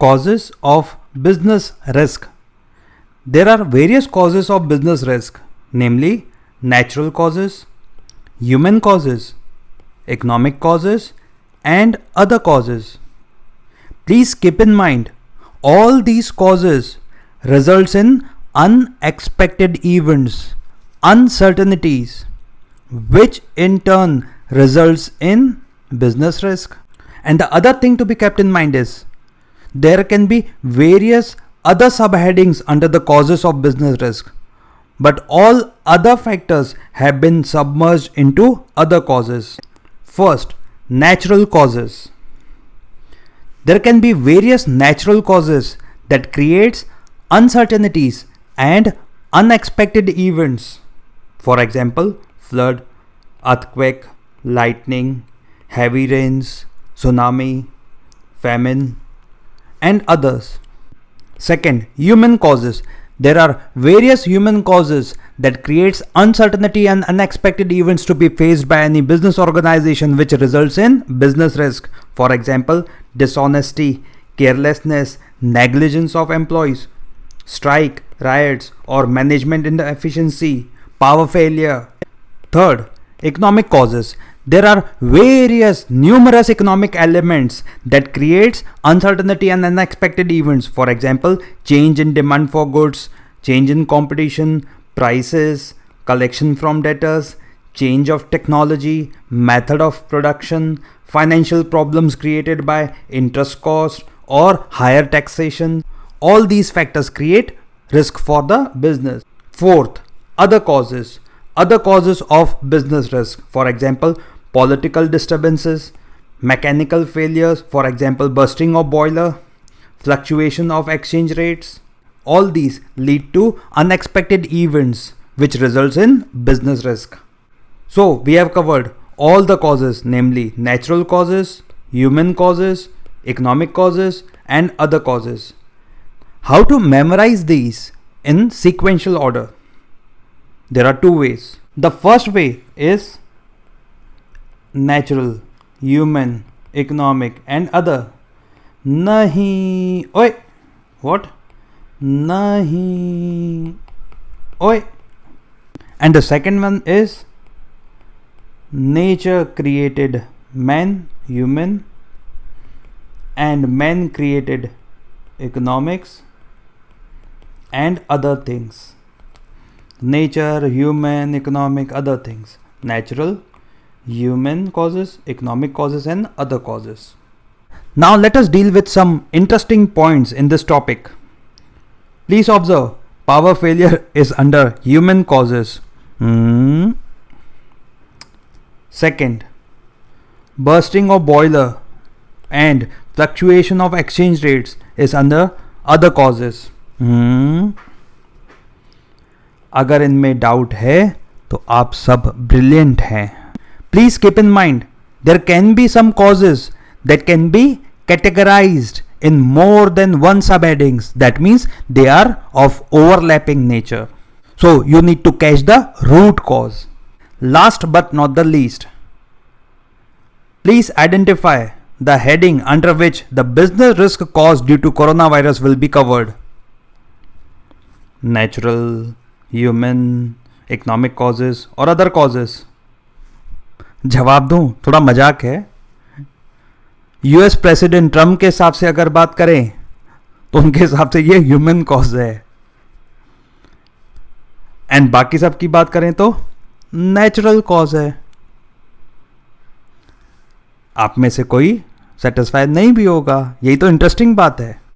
Causes of business risk. There are various causes of business risk, namely natural causes, human causes, economic causes, and other causes. Please keep in mind, all these causes results in unexpected events, uncertainties, which in turn results in business risk. And the other thing to be kept in mind is there can be various other subheadings under the causes of business risk, but all other factors have been submerged into other causes. First, natural causes. There can be various natural causes that creates uncertainties and unexpected events. For example, flood, earthquake, lightning, heavy rains, tsunami, famine, and others. Second, human causes. There are various human causes that creates uncertainty and unexpected events to be faced by any business organization, which results in business risk. For example, dishonesty, carelessness, negligence of employees, strike, riots, or management inefficiency, power failure. Third, economic causes. There are numerous economic elements that creates uncertainty and unexpected events. For example, change in demand for goods, change in competition, prices, collection from debtors, change of technology, method of production, financial problems created by interest cost or higher taxation. All these factors create risk for the business. Fourth, other causes. Other causes of business risk. For example, political disturbances, mechanical failures, for example, bursting of boiler, fluctuation of exchange rates. All these lead to unexpected events which results in business risk. So we have covered all the causes, namely natural causes, human causes, economic causes, and other causes. How to memorize these in sequential order? There are two ways. The first way is natural, human, economic, and other. Nahi, oi, what? Nahi, oi. And the second one is nature created man, human, and man created economics and other things. Nature, human, economic, other things. Natural, human causes, economic causes, and other causes. Now let us deal with some interesting points in this topic. Please observe, power failure is under human causes. Second, bursting of boiler and fluctuation of exchange rates is under other causes. अगर इनमें doubt है तो आप सब brilliant हैं. Please keep in mind, there can be some causes that can be categorized in more than one subheadings. That means they are of overlapping nature. So you need to catch the root cause. Last but not the least, please identify the heading under which the business risk caused due to coronavirus will be covered. Natural, human, economic causes और other causes. जवाब दूं, थोड़ा मजाक है. US president Trump के हिसाब से अगर बात करें तो उनके हिसाब से ये ह्यूमन कॉज है, एंड बाकी सब की बात करें तो नेचुरल कॉज है. आप में से कोई सेटिस्फाइड नहीं भी होगा. यही तो इंटरेस्टिंग बात है.